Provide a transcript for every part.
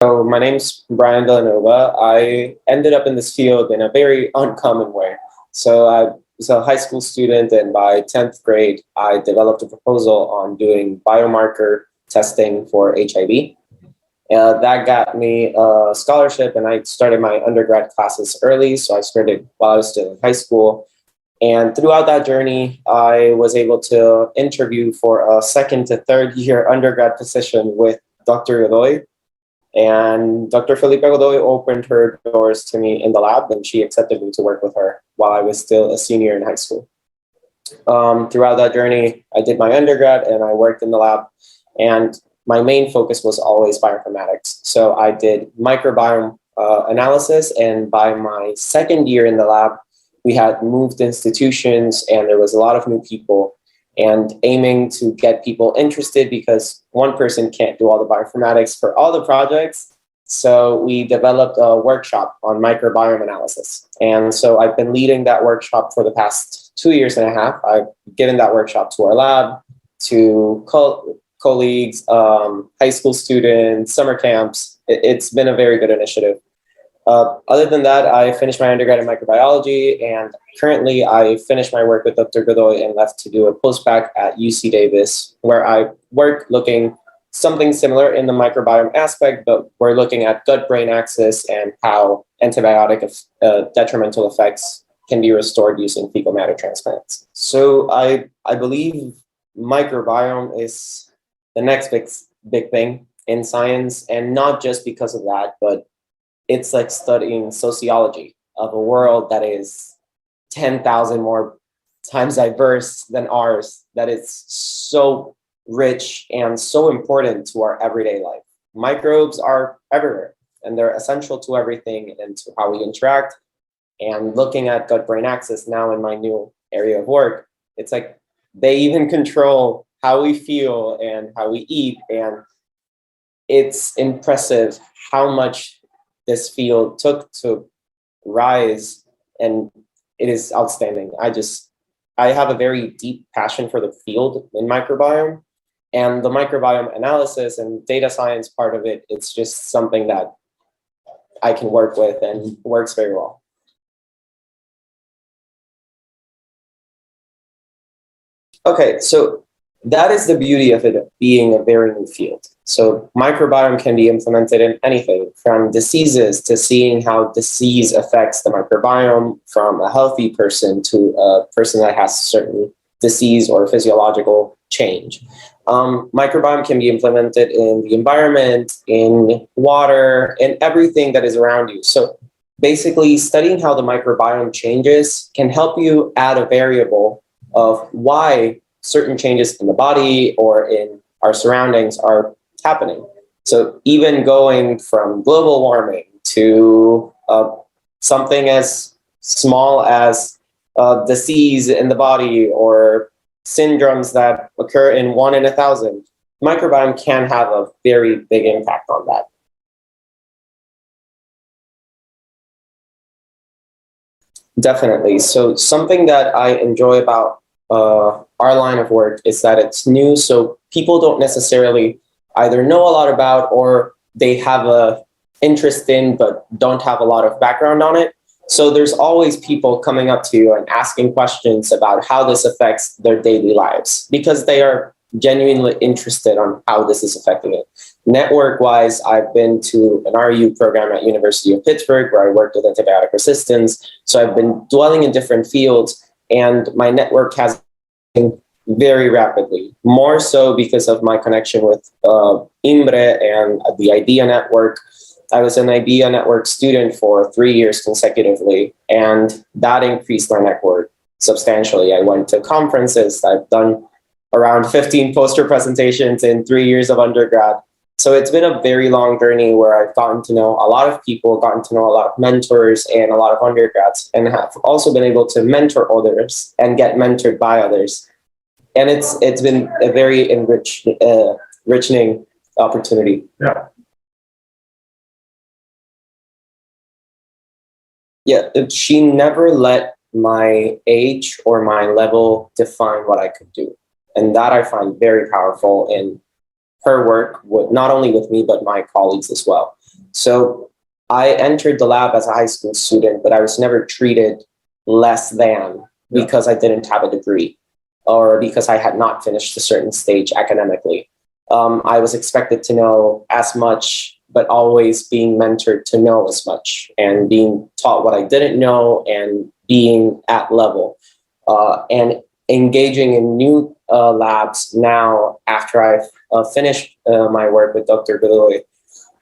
So my name's Brian Vilanova. I ended up in this field in a very uncommon way. So I was a high school student, and by 10th grade, I developed a proposal on doing biomarker testing for HIV. That got me a scholarship, and I started my undergrad classes early. So I started while I was still in high school. And throughout that journey, I was able to interview for a second to third year undergrad position with Dr. Godoy. And Dr. Felipe Godoy opened her doors to me in the lab, and she accepted me to work with her while I was still a senior in high school. Throughout that journey, I did my undergrad and I worked in the lab, and my main focus was always bioinformatics. So I did microbiome analysis, and by my second year in the lab, we had moved institutions and there was a lot of new people, and aiming to get people interested because one person can't do all the bioinformatics for all the projects. So we developed a workshop on microbiome analysis. And so I've been leading that workshop for the past 2 years and a half. I've given that workshop to our lab, to colleagues, high school students, summer camps. It's been a very good initiative. Other than that, I finished my undergrad in microbiology, and currently I finished my work with Dr. Godoy and left to do a postbac at UC Davis, where I work looking something similar in the microbiome aspect, but we're looking at gut-brain axis and how antibiotic detrimental effects can be restored using fecal matter transplants. So I believe microbiome is the next big thing in science, and not just because of that, but it's like studying sociology of a world that is 10,000 more times diverse than ours, that is so rich and so important to our everyday life. Microbes are everywhere, and they're essential to everything and to how we interact. And looking at gut-brain axis now in my new area of work, it's like they even control how we feel and how we eat. And it's impressive how much this field took to rise, and it is outstanding. I have a very deep passion for the field in microbiome, and the microbiome analysis and data science part of it, it's just something that I can work with and works very well. Okay, so that is the beauty of it being a very new field. So microbiome can be implemented in anything from diseases to seeing how disease affects the microbiome from a healthy person to a person that has certain disease or physiological change. Microbiome can be implemented in the environment, in water, in everything that is around you. So basically studying how the microbiome changes can help you add a variable of why certain changes in the body or in our surroundings are happening. So even going from global warming to something as small as disease in the body or syndromes that occur in 1 in 1,000, microbiome can have a very big impact on that. Definitely. So something that I enjoy about our line of work is that it's new, so people don't necessarily either know a lot about or they have a interest in but don't have a lot of background on it. So there's always people coming up to you and asking questions about how this affects their daily lives because they are genuinely interested on how this is affecting it. Network-wise, I've been to an RU program at University of Pittsburgh where I worked with antibiotic resistance. So I've been dwelling in different fields, and my network has been very rapidly, more so because of my connection with IMBRE and the IDEA network. I was an IDEA network student for 3 years consecutively, and that increased my network substantially. I went to conferences. I've done around 15 poster presentations in 3 years of undergrad. So it's been a very long journey where I've gotten to know a lot of people, gotten to know a lot of mentors and a lot of undergrads, and have also been able to mentor others and get mentored by others. And it's been a very enriching opportunity. Yeah. Yeah, she never let my age or my level define what I could do. And that I find very powerful in her work, with, not only with me, but my colleagues as well. So I entered the lab as a high school student, but I was never treated less than because I didn't have a degree or because I had not finished a certain stage academically. I was expected to know as much, but always being mentored to know as much and being taught what I didn't know and being at level. And engaging in new labs now after I've finished my work with Dr. Godoy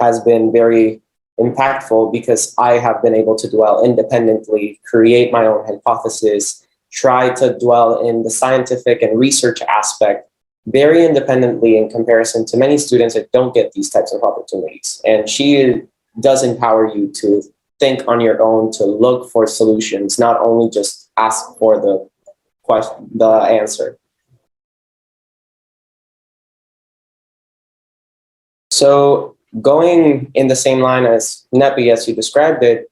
has been very impactful because I have been able to dwell independently, create my own hypothesis, try to dwell in the scientific and research aspect very independently in comparison to many students that don't get these types of opportunities. And she does empower you to think on your own, to look for solutions, not only just ask for the question, the answer. So going in the same line as NAIPI, as you described it,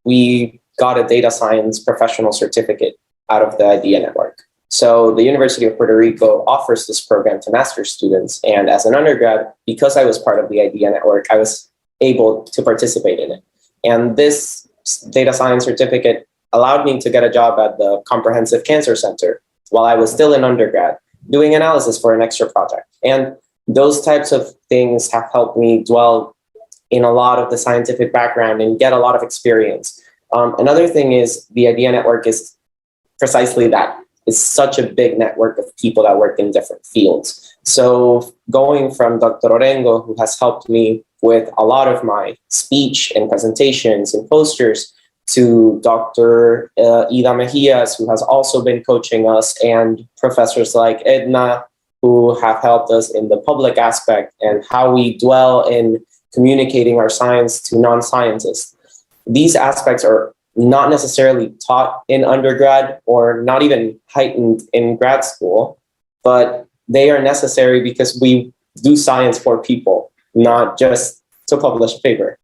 we got a data science professional certificate out of the IDEA network. So the University of Puerto Rico offers this program to master's students. And as an undergrad, because I was part of the IDEA network, I was able to participate in it. And this data science certificate allowed me to get a job at the Comprehensive Cancer Center while I was still an undergrad, doing analysis for an extra project. And those types of things have helped me dwell in a lot of the scientific background and get a lot of experience. Another thing is the IDEA network is precisely that. It's such a big network of people that work in different fields. So going from Dr. Orengo, who has helped me with a lot of my speech and presentations and posters, to Dr. Ida Mejias, who has also been coaching us, and professors like Edna, who have helped us in the public aspect and how we dwell in communicating our science to non-scientists. These aspects are not necessarily taught in undergrad or not even heightened in grad school, but they are necessary because we do science for people, not just to publish a paper.